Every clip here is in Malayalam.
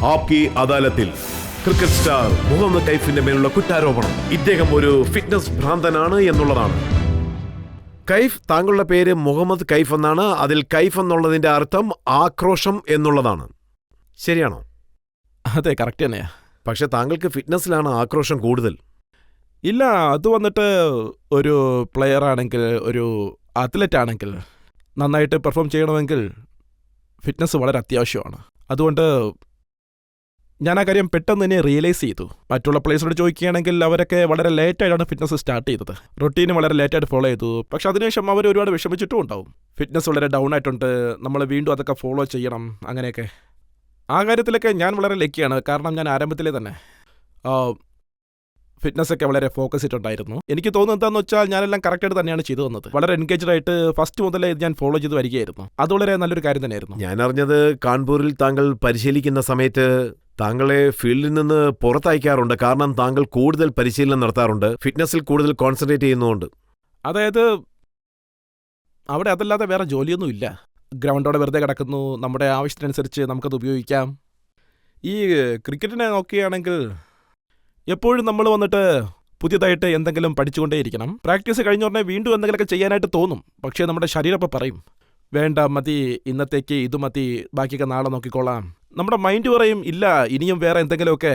ആപ്കി അദാലത്തിൽ ക്രിക്കറ്റ് സ്റ്റാർ മുഹമ്മദ് കൈഫിന്റെ മേലുള്ള കുറ്റാരോപണം ഇദ്ദേഹം ഒരു ഫിറ്റ്നസ് ഭ്രാന്തനാണ് എന്നുള്ളതാണ്. കൈഫ്, താങ്കളുടെ പേര് മുഹമ്മദ് കൈഫ് എന്നാണ്. അതിൽ കൈഫ് എന്നുള്ളതിന്റെ അർത്ഥം ആക്രോശം എന്നുള്ളതാണ്. ശരിയാണോ? അതെ, കറക്റ്റ് തന്നെയാ. പക്ഷെ താങ്കൾക്ക് ഫിറ്റ്നസ്സിലാണ് ആക്രോശം കൂടുതൽ. ഇല്ല, അത് വന്നിട്ട് ഒരു പ്ലെയർ ആണെങ്കിൽ, ഒരു അത്ലറ്റ് ആണെങ്കിൽ നന്നായിട്ട് പെർഫോം ചെയ്യണമെങ്കിൽ ഫിറ്റ്നസ് വളരെ അത്യാവശ്യമാണ്. അതുകൊണ്ട് ഞാൻ ആ കാര്യം പെട്ടെന്ന് തന്നെ റിയലൈസ് ചെയ്തു. മറ്റുള്ള പ്ലേയേഴ്സിനോട് ചോദിക്കുകയാണെങ്കിൽ അവരൊക്കെ വളരെ ലേറ്റായിട്ടാണ് ഫിറ്റ്നസ് സ്റ്റാർട്ട് ചെയ്തത്. റൊട്ടീന് വളരെ ലേറ്റായിട്ട് ഫോളോ ചെയ്തു. പക്ഷെ അതിനുശേഷം അവർ ഒരുപാട് വിഷമിച്ചിട്ടും ഉണ്ടാവും. ഫിറ്റ്നസ് വളരെ ഡൗൺ ആയിട്ടുണ്ട്, നമ്മൾ വീണ്ടും അതൊക്കെ ഫോളോ ചെയ്യണം, അങ്ങനെയൊക്കെ. ആ കാര്യത്തിലൊക്കെ ഞാൻ വളരെ ലക്കിയാണ്. കാരണം ഞാൻ ആരംഭത്തിലെ തന്നെ ഫിറ്റ്നസ്സൊക്കെ വളരെ ഫോക്കസ് ചെയ്തിട്ടുണ്ടായിരുന്നു. എനിക്ക് തോന്നുന്നത് എന്താണെന്ന് വെച്ചാൽ ഞാനെല്ലാം കറക്റ്റായിട്ട് തന്നെയാണ് ചെയ്തു വന്നത്. വളരെ എൻഗേജ്ഡ് ആയിട്ട് ഫസ്റ്റ് മുതലേ ഞാൻ ഫോളോ ചെയ്ത് വരികയായിരുന്നു. അത് വളരെ നല്ലൊരു കാര്യം തന്നെയായിരുന്നു. ഞാൻ അറിഞ്ഞത് കാൺപൂരിൽ താങ്കൾ പരിശീലിക്കുന്ന സമയത്ത് താങ്കളെ ഫീൽഡിൽ നിന്ന് പുറത്തയക്കാറുണ്ട്. കാരണം താങ്കൾ കൂടുതൽ പരിശീലനം നടത്താറുണ്ട്, ഫിറ്റ്നസിൽ കൂടുതൽ കോൺസെൻട്രേറ്റ് ചെയ്യുന്നതുകൊണ്ട്. അതായത് അവിടെ അതല്ലാതെ വേറെ ജോലിയൊന്നും ഇല്ല. ഗ്രൗണ്ടോടെ വെറുതെ കിടക്കുന്നു, നമ്മുടെ ആവശ്യത്തിനനുസരിച്ച് നമുക്കത് ഉപയോഗിക്കാം. ഈ ക്രിക്കറ്റിനെ നോക്കുകയാണെങ്കിൽ എപ്പോഴും നമ്മൾ വന്നിട്ട് പുതിയതായിട്ട് എന്തെങ്കിലും പഠിച്ചുകൊണ്ടേയിരിക്കണം. പ്രാക്ടീസ് കഴിഞ്ഞ ഉടനെ വീണ്ടും എന്തെങ്കിലുമൊക്കെ ചെയ്യാനായിട്ട് തോന്നും. പക്ഷേ നമ്മുടെ ശരീരം ഇപ്പോൾ പറയും, വേണ്ട, മതി, ഇന്നത്തേക്ക് ഇത് മതി, ബാക്കിയൊക്കെ നാളെ നോക്കിക്കോളാം. നമ്മുടെ മൈൻഡ് പറയും, ഇല്ല, ഇനിയും വേറെ എന്തെങ്കിലുമൊക്കെ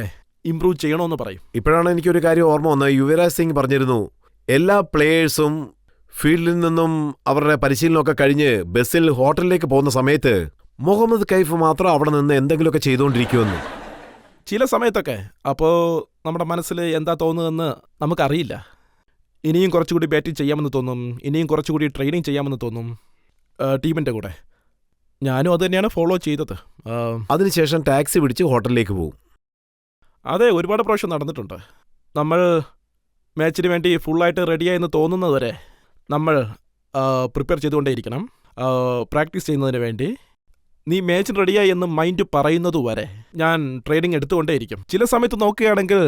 ഇമ്പ്രൂവ് ചെയ്യണമെന്ന് പറയും. ഇപ്പോഴാണ് എനിക്കൊരു കാര്യം ഓർമ്മ വന്നത്. യുവരാജ് സിംഗ് പറഞ്ഞിരുന്നു, എല്ലാ പ്ലേയേഴ്സും ഫീൽഡിൽ നിന്നും അവരുടെ പരിശീലനമൊക്കെ കഴിഞ്ഞ് ബസ്സിൽ ഹോട്ടലിലേക്ക് പോകുന്ന സമയത്ത് മുഹമ്മദ് കൈഫ് മാത്രം അവിടെ നിന്ന് എന്തെങ്കിലുമൊക്കെ ചെയ്തുകൊണ്ടിരിക്കുമെന്ന്. ചില സമയത്തൊക്കെ അപ്പോൾ നമ്മുടെ മനസ്സിൽ എന്താ തോന്നുന്നതെന്ന് നമുക്കറിയില്ല. ഇനിയും കുറച്ചുകൂടി ബാറ്റിംഗ് ചെയ്യാമെന്ന് തോന്നും, ഇനിയും കുറച്ചുകൂടി ട്രെയിനിങ് ചെയ്യാമെന്ന് തോന്നും ടീമിൻ്റെ കൂടെ. ഞാനും അത് തന്നെയാണ് ഫോളോ ചെയ്തത്. അതിനുശേഷം ടാക്സി പിടിച്ച് ഹോട്ടലിലേക്ക് പോകും. അതെ, ഒരുപാട് പ്രാവശ്യം നടന്നിട്ടുണ്ട്. നമ്മൾ മാച്ചിന് വേണ്ടി ഫുള്ളായിട്ട് റെഡിയായെന്ന് തോന്നുന്നതുവരെ നമ്മൾ പ്രിപ്പയർ ചെയ്തുകൊണ്ടേയിരിക്കണം. പ്രാക്ടീസ് ചെയ്യുന്നതിന് വേണ്ടി നീ മാച്ചിന് റെഡിയായി എന്ന് മൈൻഡ് പറയുന്നതുവരെ ഞാൻ ട്രെയിനിങ് എടുത്തുകൊണ്ടേയിരിക്കും. ചില സമയത്ത് നോക്കുകയാണെങ്കിൽ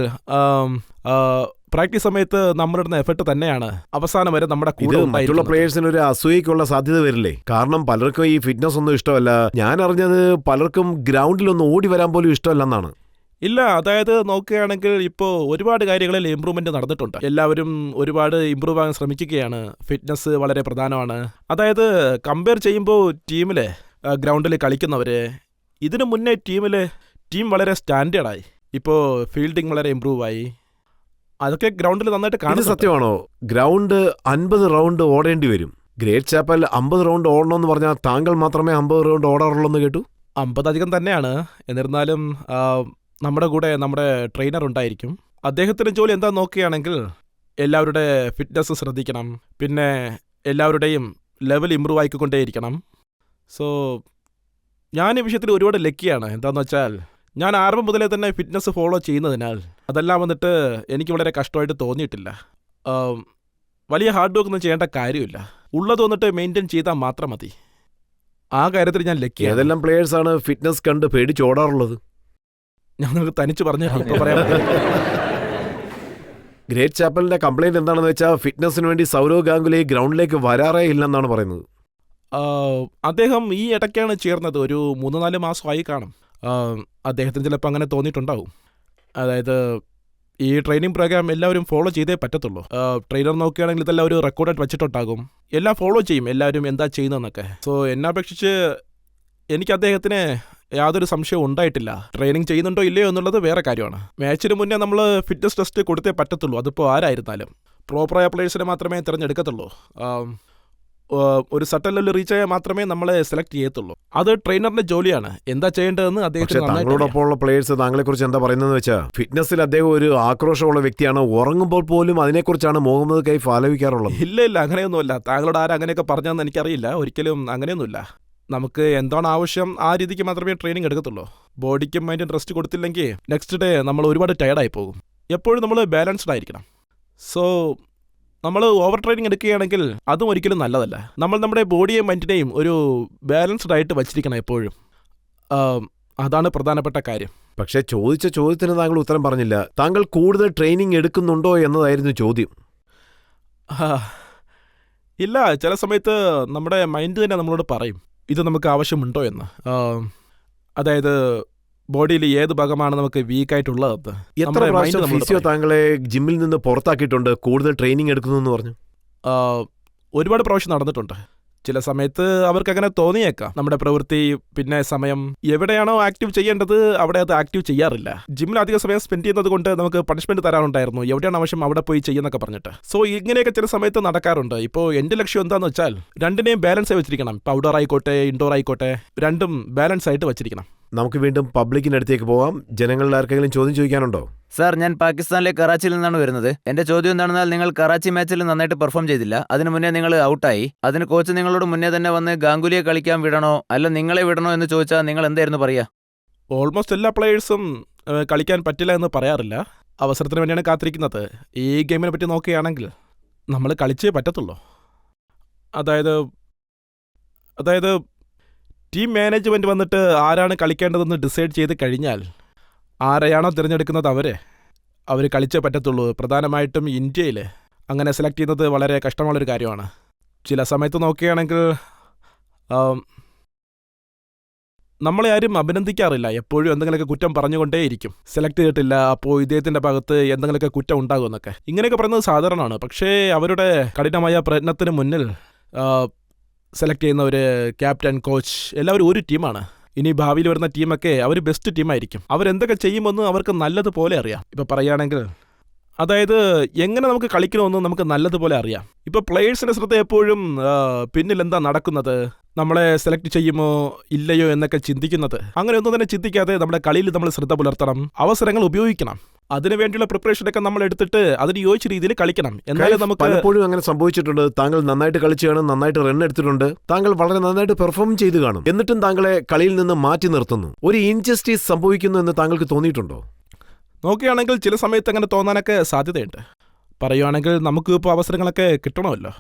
പ്രാക്ടീസ് സമയത്ത് നമ്മളിടുന്ന എഫർട്ട് തന്നെയാണ് അവസാനം വരെ നമ്മുടെ കൂടെ. മറ്റുള്ള പ്ലേയേഴ്സിന് ഒരു അസൂയക്കുള്ള സാധ്യത വരില്ലേ? കാരണം പലർക്കും ഈ ഫിറ്റ്നസ് ഒന്നും ഇഷ്ടമല്ല. ഞാൻ അറിഞ്ഞത് പലർക്കും ഗ്രൗണ്ടിലൊന്നും ഓടി വരാൻ പോലും ഇഷ്ടമല്ലെന്നാണ്. ഇല്ല, അതായത് നോക്കുകയാണെങ്കിൽ ഇപ്പോൾ ഒരുപാട് കാര്യങ്ങളിൽ ഇമ്പ്രൂവ്മെന്റ് നടന്നിട്ടുണ്ട്. എല്ലാവരും ഒരുപാട് ഇമ്പ്രൂവ് ആകാൻ ശ്രമിക്കുകയാണ്. ഫിറ്റ്നസ് വളരെ പ്രധാനമാണ്. അതായത് കമ്പയർ ചെയ്യുമ്പോൾ ടീമിലെ ഗ്രൗണ്ടിൽ കളിക്കുന്നവര് ഇതിനു മുന്നേ ടീം വളരെ സ്റ്റാൻഡേർഡായി. ഇപ്പോൾ ഫീൽഡിംഗ് വളരെ ഇമ്പ്രൂവ് ആയി. അതൊക്കെ ഗ്രൗണ്ടിൽ നന്നായിട്ട് കാണുന്നത് സത്യമാണോ? ഗ്രൗണ്ട് 50 റൗണ്ട് ഓടേണ്ടി വരും. ഗ്രേറ്റ് ചാപ്പൽ 50 റൗണ്ട് ഓടണമെന്ന് പറഞ്ഞാൽ താങ്കൾ മാത്രമേ 50 റൗണ്ട് ഓടാറുള്ളൂ എന്ന് കേട്ടു. 50 അധികം തന്നെയാണ്. എന്നിരുന്നാലും നമ്മുടെ കൂടെ നമ്മുടെ ട്രെയിനർ ഉണ്ടായിരിക്കും. അദ്ദേഹത്തിൻ്റെ ജോലി എന്താ നോക്കുകയാണെങ്കിൽ എല്ലാവരുടെ ഫിറ്റ്നസ് ശ്രദ്ധിക്കണം, പിന്നെ എല്ലാവരുടെയും ലെവൽ ഇമ്പ്രൂവ് ആയിക്കൊണ്ടേയിരിക്കണം. സോ ഞാൻ ഈ വിഷയത്തിൽ ഒരുപാട് ലക്കിയാണ്. എന്താണെന്ന് വെച്ചാൽ ഞാൻ ആരംഭം മുതലേ തന്നെ ഫിറ്റ്നസ് ഫോളോ ചെയ്യുന്നതിനാൽ അതെല്ലാം വന്നിട്ട് എനിക്ക് വളരെ കഷ്ടമായിട്ട് തോന്നിയിട്ടില്ല. വലിയ ഹാർഡ് വർക്ക് ഒന്നും ചെയ്യേണ്ട കാര്യമില്ല. ഉള്ളത് വന്നിട്ട് മെയിൻറ്റെയിൻ ചെയ്താൽ മാത്രം മതി. ആ കാര്യത്തിൽ ഞാൻ ലക്കി. ഏതെല്ലാം പ്ലേയേഴ്സാണ് ഫിറ്റ്നസ് കണ്ട് പേടിച്ചോടാറുള്ളത്? ഞാൻ നിങ്ങൾക്ക് തനിച്ച് പറഞ്ഞു ഇപ്പോൾ പറയാൻ ഗ്രേറ്റ് ചാപ്പലിന്റെ കംപ്ലൈന്റ് എന്താണെന്ന് വെച്ചാൽ ഫിറ്റ്നസിന് വേണ്ടി സൗരവ് ഗാംഗുലി ഗ്രൗണ്ടിലേക്ക് വരാറേ ഇല്ലെന്നാണ് പറയുന്നത്. അദ്ദേഹം ഈ ഇടയ്ക്കാണ് ചേർന്നത്. ഒരു 3-4 മാസമായി കാണും. അദ്ദേഹത്തിന് ചിലപ്പോൾ അങ്ങനെ തോന്നിയിട്ടുണ്ടാവും. അതായത് ഈ ട്രെയിനിങ് പ്രോഗ്രാം എല്ലാവരും ഫോളോ ചെയ്തേ പറ്റത്തുള്ളൂ. ട്രെയിനർ നോക്കുകയാണെങ്കിൽ ഇതെല്ലാം ഒരു റെക്കോർഡായിട്ട് വെച്ചിട്ടുണ്ടാകും. എല്ലാം ഫോളോ ചെയ്യും, എല്ലാവരും എന്താ ചെയ്യുന്നതെന്നൊക്കെ. സോ എന്നെ അപേക്ഷിച്ച് എനിക്ക് അദ്ദേഹത്തിന് യാതൊരു സംശയവും ഉണ്ടായിട്ടില്ല. ട്രെയിനിങ് ചെയ്യുന്നുണ്ടോ ഇല്ലയോ എന്നുള്ളത് വേറെ കാര്യമാണ്. മാച്ചിന് മുന്നേ നമ്മൾ ഫിറ്റ്നസ് ടെസ്റ്റ് കൊടുത്തേ പറ്റത്തുള്ളൂ. അതിപ്പോൾ ആരായിരുന്നാലും പ്രോപ്പറായ പ്ലേയേഴ്സിനെ മാത്രമേ തിരഞ്ഞെടുക്കത്തുള്ളൂ. ഒരു സർട്ടൻ ലെവലിൽ റീച്ച് ആയാൽ മാത്രമേ നമ്മളെ സെലക്ട് ചെയ്യത്തുള്ളൂ. അത് ട്രെയിനറിന്റെ ജോലിയാണ്. എന്താ ചെയ്യേണ്ടതെന്ന് അദ്ദേഹത്തിന്. താങ്കളോടൊപ്പമുള്ള പ്ലേയേഴ്സ് താങ്കളെ കുറിച്ച് എന്താ പറയുന്നതെന്ന് വെച്ചാൽ ഫിറ്റ്നസിൽ അദ്ദേഹം ഒരു ആക്രോശമുള്ള വ്യക്തിയാണ്. ഉറങ്ങുമ്പോൾ പോലും അതിനെക്കുറിച്ചാണ് മുഹമ്മദ് കൈഫ് ആലോചിക്കാറുള്ളത്. ഇല്ല, അങ്ങനെയൊന്നുമില്ല. താങ്കളോട് ആരും അങ്ങനെയൊക്കെ പറഞ്ഞതെന്ന് എനിക്കറിയില്ല. ഒരിക്കലും അങ്ങനെയൊന്നുമില്ല. നമുക്ക് എന്താണ് ആവശ്യം ആ രീതിക്ക് മാത്രമേ ട്രെയിനിങ് എടുക്കത്തുള്ളൂ. ബോഡിക്കും മൈൻഡും റെസ്റ്റ് കൊടുത്തില്ലെങ്കിൽ നെക്സ്റ്റ് ഡേ നമ്മൾ ഒരുപാട് ടയർഡായി പോകും. എപ്പോഴും നമ്മൾ ബാലൻസ്ഡ് ആയിരിക്കണം. സോ നമ്മൾ ഓവർ ട്രെയിനിങ് എടുക്കുകയാണെങ്കിൽ അതും ഒരിക്കലും നല്ലതല്ല. നമ്മൾ നമ്മുടെ ബോഡിയെയും മൈൻഡിനെയും ഒരു ബാലൻസ്ഡ് ആയിട്ട് വച്ചിരിക്കണം എപ്പോഴും. അതാണ് പ്രധാനപ്പെട്ട കാര്യം. പക്ഷേ ചോദിച്ച ചോദ്യത്തിന് താങ്കൾ ഉത്തരം പറഞ്ഞില്ല. താങ്കൾ കൂടുതൽ ട്രെയിനിങ് എടുക്കുന്നുണ്ടോ എന്നതായിരുന്നു ചോദ്യം. ഇല്ല, ചില സമയത്ത് നമ്മുടെ മൈൻഡ് തന്നെ നമ്മളോട് പറയും ഇത് നമുക്ക് ആവശ്യമുണ്ടോ എന്ന്. അതായത് ബോഡിയിൽ ഏത് ഭാഗമാണ് നമുക്ക് വീക്കായിട്ടുള്ളത്. എത്ര പ്രാവശ്യം ഫിസിയോ താങ്കളെ ജിമ്മിൽ നിന്ന് പുറത്താക്കിയിട്ടുണ്ട് കൂടുതൽ ട്രെയിനിങ് എടുക്കുന്നു എന്ന് പറഞ്ഞു? ഒരുപാട് പ്രാവശ്യം നടന്നിട്ടുണ്ട്. ചില സമയത്ത് അവർക്ക് അങ്ങനെ തോന്നിയേക്കാം. നമ്മുടെ പ്രവൃത്തി പിന്നെ സമയം എവിടെയാണോ ആക്റ്റീവ് ചെയ്യേണ്ടത് അവിടെ അത് ആക്റ്റീവ് ചെയ്യാറില്ല. ജിമ്മിൽ അധിക സമയം സ്പെൻഡ് ചെയ്യുന്നത് കൊണ്ട് നമുക്ക് പണിഷ്മെന്റ് തരാറുണ്ടായിരുന്നു, എവിടെയാണ് ആവശ്യം അവിടെ പോയി ചെയ്യുന്നൊക്കെ പറഞ്ഞിട്ട്. സോ ഇങ്ങനെയൊക്കെ ചില സമയത്ത് നടക്കാറുണ്ട്. ഇപ്പോൾ എന്റെ ലക്ഷ്യം എന്താണെന്ന് വെച്ചാൽ രണ്ടിനെയും ബാലൻസ് ആയി വെച്ചിരിക്കണം. ഇപ്പോൾ ഔട്ട്ഡോർ ആയിക്കോട്ടെ ഇൻഡോർ ആയിക്കോട്ടെ, രണ്ടും ബാലൻസ് ആയിട്ട് വെച്ചിരിക്കണം. നമുക്ക് വീണ്ടും പബ്ലിക്കിന്റെ അടുത്തേക്ക് പോവാം. ജനങ്ങളിൽ ആർക്കെങ്കിലും ചോദ്യം ചോദിക്കാനുണ്ടോ? സാർ, ഞാൻ പാകിസ്ഥാനിലെ കറാച്ചിയിൽ നിന്നാണ് വരുന്നത്. എന്റെ ചോദ്യം എന്താണെന്നാൽ, നിങ്ങൾ കറാച്ചി മാച്ചിൽ നന്നായിട്ട് പെർഫോം ചെയ്തില്ല. അതിന് മുന്നേ നിങ്ങൾ ഔട്ടായി. അതിന് കോച്ച് നിങ്ങളോട് മുന്നേ തന്നെ വന്ന് ഗാംഗുലിയെ കളിക്കാൻ വിടണോ അല്ല നിങ്ങളെ വിടണോ എന്ന് ചോദിച്ചാൽ നിങ്ങൾ എന്തായിരുന്നു പറയാ? ഓൾമോസ്റ്റ് എല്ലാ പ്ലേയേഴ്സും കളിക്കാൻ പറ്റില്ല എന്ന് പറയാറില്ല. അവസരത്തിന് വേണ്ടിയാണ് കാത്തിരിക്കുന്നത്. ഈ ഗെയിമിനെ പറ്റി നോക്കുകയാണെങ്കിൽ നമ്മൾ കളിച്ചേ പറ്റത്തുള്ളൂ. അതായത് ടീം മാനേജ്മെൻറ്റ് വന്നിട്ട് ആരാണ് കളിക്കേണ്ടതെന്ന് ഡിസൈഡ് ചെയ്ത് കഴിഞ്ഞാൽ ആരെയാണോ തിരഞ്ഞെടുക്കുന്നത് അവർ കളിച്ചേ പറ്റത്തുള്ളൂ. പ്രധാനമായിട്ടും ഇന്ത്യയിൽ അങ്ങനെ സെലക്ട് ചെയ്യുന്നത് വളരെ കഷ്ടമുള്ളൊരു കാര്യമാണ്. ചില സമയത്ത് നോക്കുകയാണെങ്കിൽ നമ്മളെ ആരും അഭിനന്ദിക്കാറില്ല. എപ്പോഴും എന്തെങ്കിലുമൊക്കെ കുറ്റം പറഞ്ഞുകൊണ്ടേയിരിക്കും. സെലക്ട് ചെയ്തിട്ടില്ല, അപ്പോൾ ഇദ്ദേഹത്തിൻ്റെ ഭാഗത്ത് എന്തെങ്കിലുമൊക്കെ കുറ്റം ഉണ്ടാകുമെന്നൊക്കെ. ഇങ്ങനെയൊക്കെ പറയുന്നത് സാധാരണമാണ്. പക്ഷേ അവരുടെ കഠിനമായ പ്രയത്നത്തിന് മുന്നിൽ സെലക്ട് ചെയ്യുന്നവർ, ക്യാപ്റ്റൻ, കോച്ച് എല്ലാവരും ഒരു ടീമാണ്. ഇനി ഭാവിയിൽ വരുന്ന ടീമൊക്കെ അവർ ബെസ്റ്റ് ടീമായിരിക്കും. അവരെന്തൊക്കെ ചെയ്യുമെന്ന് അവർക്ക് നല്ലതുപോലെ അറിയാം. ഇപ്പോൾ പറയുകയാണെങ്കിൽ എങ്ങനെ നമുക്ക് കളിക്കണമെന്ന് നമുക്ക് നല്ലതുപോലെ അറിയാം. ഇപ്പോൾ പ്ലേയേഴ്സിൻ്റെ ശ്രദ്ധ എപ്പോഴും പിന്നിൽ എന്താ നടക്കുന്നത്, നമ്മളെ സെലക്ട് ചെയ്യുമോ ഇല്ലയോ എന്നൊക്കെ ചിന്തിക്കുന്നത്. അങ്ങനെ ഒന്നും തന്നെ ചിന്തിക്കാതെ നമ്മുടെ കളിയിൽ നമ്മൾ ശ്രദ്ധ പുലർത്തണം, അവസരങ്ങൾ ഉപയോഗിക്കണം. അതിനുവേണ്ടിയുള്ള പ്രിപ്പറേഷനൊക്കെ നമ്മൾ എടുത്തിട്ട് അതിന് യോജിച്ച രീതിയിൽ കളിക്കണം. എന്നാലും നമുക്ക് പലപ്പോഴും അങ്ങനെ സംഭവിച്ചിട്ടുണ്ട്. താങ്കൾ നന്നായിട്ട് കളിച്ചു കാണും, നന്നായിട്ട് റൺ എടുത്തിട്ടുണ്ട്, താങ്കൾ വളരെ നന്നായിട്ട് പെർഫോം ചെയ്ത് കാണും. എന്നിട്ടും താങ്കളെ കളിയിൽ നിന്ന് മാറ്റി നിർത്തുന്നു. ഒരു ഇൻജസ്റ്റിസ് സംഭവിക്കുന്നു എന്ന് താങ്കൾക്ക് തോന്നിയിട്ടുണ്ടോ? നോക്കുകയാണെങ്കിൽ ചില സമയത്ത് അങ്ങനെ തോന്നാനൊക്കെ സാധ്യതയുണ്ട്. പറയുകയാണെങ്കിൽ നമുക്ക് ഇപ്പോൾ അവസരങ്ങളൊക്കെ കിട്ടണമല്ലോ.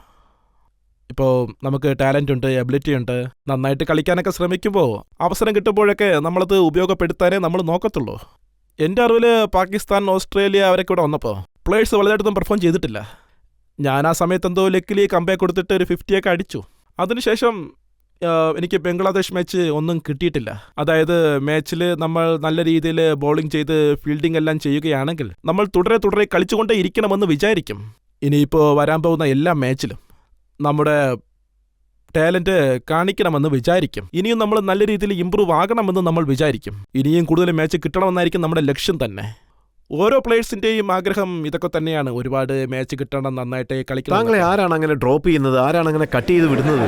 ഇപ്പോൾ നമുക്ക് ടാലൻ്റ് ഉണ്ട്, എബിലിറ്റി ഉണ്ട്. നന്നായിട്ട് കളിക്കാനൊക്കെ ശ്രമിക്കുമ്പോൾ അവസരം കിട്ടുമ്പോഴൊക്കെ നമ്മളത് ഉപയോഗപ്പെടുത്താനേ നമ്മൾ നോക്കത്തുള്ളൂ. എൻ്റെ അറിവിൽ പാകിസ്ഥാൻ, ഓസ്ട്രേലിയ അവരൊക്കെ ഇവിടെ വന്നപ്പോൾ പ്ലേയേഴ്സ് വലുതായിട്ടൊന്നും പെർഫോം ചെയ്തിട്ടില്ല. ഞാൻ ആ സമയത്ത് എന്തോ ലക്കിലി കമ്പയർ കൊടുത്തിട്ട് ഒരു 50 അടിച്ചു. അതിനുശേഷം എനിക്ക് ബംഗ്ലാദേശ് മാച്ച് ഒന്നും കിട്ടിയിട്ടില്ല. മാച്ചിൽ നമ്മൾ നല്ല രീതിയിൽ ബോളിംഗ് ചെയ്ത് ഫീൽഡിംഗ് എല്ലാം ചെയ്യുകയാണെങ്കിൽ നമ്മൾ തുടരെ കളിച്ചുകൊണ്ടേ ഇരിക്കണമെന്ന് വിചാരിക്കും. ഇനിയിപ്പോൾ വരാൻ പോകുന്ന എല്ലാ മാച്ചിലും നമ്മുടെ ടാലൻറ്റ് കാണിക്കണമെന്ന് വിചാരിക്കും. ഇനിയും നമ്മൾ നല്ല രീതിയിൽ ഇമ്പ്രൂവ് ആകണമെന്ന് നമ്മൾ വിചാരിക്കും. ഇനിയും കൂടുതൽ മാച്ച് കിട്ടണമെന്നായിരിക്കും നമ്മുടെ ലക്ഷ്യം തന്നെ. ഓരോ പ്ലേയേഴ്സിൻ്റെയും ആഗ്രഹം ഇതൊക്കെ തന്നെയാണ്. ഒരുപാട് മാച്ച് കിട്ടണം, നന്നായിട്ട് കളിക്കണം. താങ്കളെ ആരാണ് അങ്ങനെ ഡ്രോപ്പ് ചെയ്യുന്നത്, ആരാണ് അങ്ങനെ കട്ട് ചെയ്ത് വിടുന്നത്?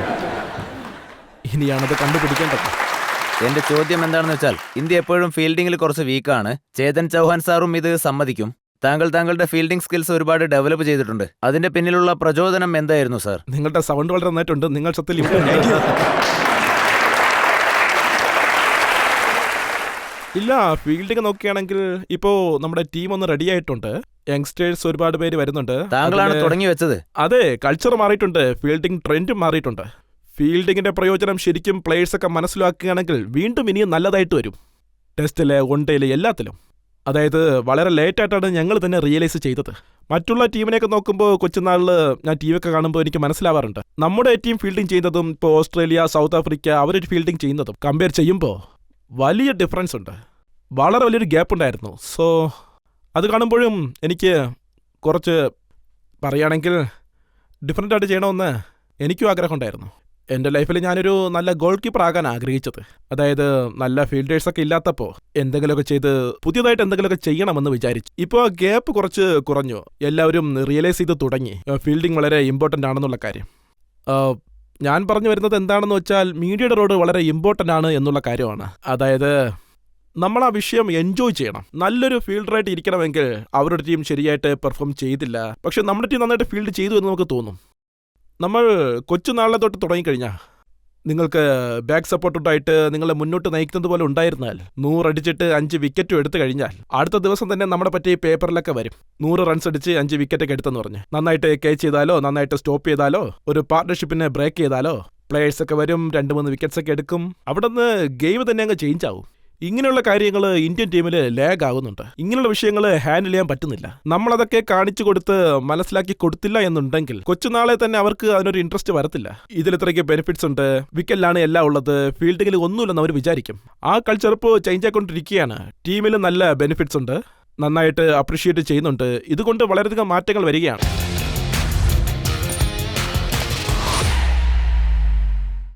ഇനിയാണത് കണ്ടുപിടിക്കേണ്ടത്. എന്റെ ചോദ്യം എന്താണെന്ന് വെച്ചാൽ, ഇന്ത്യ എപ്പോഴും ഫീൽഡിംഗിൽ കുറച്ച് വീക്കാണ്. ചേതൻ ചൗഹാൻ സാറും ഇത് സമ്മതിക്കും. താങ്കളുടെ ഫീൽഡിംഗ് സ്കിൽസ് ഒരുപാട് ഡെവലപ്പ് ചെയ്തിട്ടുണ്ട്. അതിന്റെ പിന്നിലുള്ള പ്രചോദനം എന്തായിരുന്നു സാർ? നിങ്ങളുടെ സൗണ്ട് വളരെ നന്നായിട്ടുണ്ട്. നിങ്ങൾ സത്യത്തിൽ ഇല്ല, ഫീൽഡിംഗ് നോക്കുകയാണെങ്കിൽ ഇപ്പോൾ നമ്മുടെ ടീം ഒന്ന് റെഡി ആയിട്ടുണ്ട്. യങ്സ്റ്റേഴ്സ് ഒരുപാട് പേര് വരുന്നുണ്ട്. താങ്കളാണ് തുടങ്ങി വെച്ചത്. അതെ, കൾച്ചർ മാറിയിട്ടുണ്ട്, ഫീൽഡിംഗ് ട്രെൻഡും മാറിയിട്ടുണ്ട്. ഫീൽഡിങ്ങിന്റെ പ്രയോജനം ശരിക്കും പ്ലേയേഴ്സൊക്കെ മനസ്സിലാക്കുകയാണെങ്കിൽ വീണ്ടും ഇനിയും നല്ലതായിട്ട് വരും. ടെസ്റ്റില്, വൺഡേയില്, എല്ലാത്തിലും. വളരെ ലേറ്റായിട്ടാണ് ഞങ്ങൾ തന്നെ റിയലൈസ് ചെയ്തത്. മറ്റുള്ള ടീമിനെയൊക്കെ നോക്കുമ്പോൾ കൊച്ചുനാളിൽ ഞാൻ ടി വി ഒക്കെ കാണുമ്പോൾ എനിക്ക് മനസ്സിലാവാറുണ്ട്, നമ്മുടെ ടീം ഫീൽഡിംഗ് ചെയ്യുന്നതും ഇപ്പോൾ ഓസ്ട്രേലിയ, സൗത്ത് ആഫ്രിക്ക അവരൊരു ഫീൽഡിംഗ് ചെയ്യുന്നതും കമ്പയർ ചെയ്യുമ്പോൾ വലിയ ഡിഫറൻസ് ഉണ്ട്. വളരെ വലിയൊരു ഗ്യാപ്പ് ഉണ്ടായിരുന്നു. സോ അത് കാണുമ്പോഴും എനിക്ക് കുറച്ച് പറയുകയാണെങ്കിൽ ഡിഫറൻ്റ് ആയിട്ട് ചെയ്യണമെന്ന് എനിക്കും ആഗ്രഹമുണ്ടായിരുന്നു. എൻ്റെ ലൈഫിൽ ഞാനൊരു നല്ല ഗോൾ കീപ്പർ ആകാൻ ആഗ്രഹിച്ചത്. നല്ല ഫീൽഡേഴ്സൊക്കെ ഇല്ലാത്തപ്പോൾ എന്തെങ്കിലുമൊക്കെ ചെയ്ത് പുതിയതായിട്ട് എന്തെങ്കിലുമൊക്കെ ചെയ്യണമെന്ന് വിചാരിച്ചു. ഇപ്പോൾ ഗ്യാപ്പ് കുറച്ച് കുറഞ്ഞു. എല്ലാവരും റിയലൈസ് ചെയ്ത് തുടങ്ങി ഫീൽഡിംഗ് വളരെ ഇമ്പോർട്ടൻ്റ് ആണെന്നുള്ള കാര്യം. ഞാൻ പറഞ്ഞു വരുന്നത് എന്താണെന്ന് വെച്ചാൽ, മീഡിയയുടെ റോഡ് വളരെ ഇമ്പോർട്ടൻ്റ് ആണ് എന്നുള്ള കാര്യമാണ്. നമ്മൾ ആ വിഷയം എൻജോയ് ചെയ്യണം. നല്ലൊരു ഫീൽഡറായിട്ട് ഇരിക്കണമെങ്കിൽ അവരുടെ ടീം ശരിയായിട്ട് പെർഫോം ചെയ്തില്ല, പക്ഷെ നമ്മുടെ ടീം നന്നായിട്ട് ഫീൽഡ് ചെയ്തു എന്ന് നമുക്ക് തോന്നും. നമ്മൾ കൊച്ചുനാളിലെ തൊട്ട് തുടങ്ങിക്കഴിഞ്ഞാൽ നിങ്ങൾക്ക് ബാക്ക് സപ്പോർട്ടുണ്ടായിട്ട് നിങ്ങളെ മുന്നോട്ട് നയിക്കുന്നത് പോലെ ഉണ്ടായിരുന്നാൽ 100 അടിച്ചിട്ട് 5 വിക്കറ്റും എടുത്തു കഴിഞ്ഞാൽ അടുത്ത ദിവസം തന്നെ നമ്മുടെ പറ്റി പേപ്പറിലൊക്കെ വരും, 100 റൺസ് അടിച്ച് 5 വിക്കറ്റൊക്കെ എടുത്തെന്ന് പറഞ്ഞ്. നന്നായിട്ട് ക്യാച്ച് ചെയ്താലോ, നന്നായിട്ട് സ്റ്റോപ്പ് ചെയ്താലോ, ഒരു പാർട്ട്ണർഷിപ്പിനെ ബ്രേക്ക് ചെയ്താലോ പ്ലേയേഴ്സൊക്കെ വരും, 2-3 വിക്കറ്റ്സൊക്കെ എടുക്കും. അവിടെ നിന്ന് ഗെയിം തന്നെ അങ്ങ് ചേഞ്ച് ആവും. ഇങ്ങനെയുള്ള കാര്യങ്ങൾ ഇന്ത്യൻ ടീമിൽ ലാഗ് ആകുന്നുണ്ട്. ഇങ്ങനെയുള്ള വിഷയങ്ങൾ ഹാൻഡിൽ ചെയ്യാൻ പറ്റുന്നില്ല. നമ്മളതൊക്കെ കാണിച്ചു കൊടുത്ത് മനസ്സിലാക്കി കൊടുത്തില്ല എന്നുണ്ടെങ്കിൽ കൊച്ചുനാളെ തന്നെ അവർക്ക് അതിനൊരു ഇൻട്രസ്റ്റ് വരത്തില്ല. ഇതിൽ ഇത്രയ്ക്ക് ബെനിഫിറ്റ്സ് ഉണ്ട്, വിക്കറ്റിലാണ് എല്ലാം ഉള്ളത്, ഫീൽഡിങ്ങിൽ ഒന്നുമില്ലെന്ന് അവർ വിചാരിക്കും. ആ കൾച്ചർ ഇപ്പോൾ ചേഞ്ച് ആയിക്കൊണ്ടിരിക്കുകയാണ്. ടീമിൽ നല്ല ബെനിഫിറ്റ്സ് ഉണ്ട്, നന്നായിട്ട് അപ്രീഷിയേറ്റ് ചെയ്യുന്നുണ്ട്. ഇതുകൊണ്ട് വളരെയധികം മാറ്റങ്ങൾ വരികയാണ്.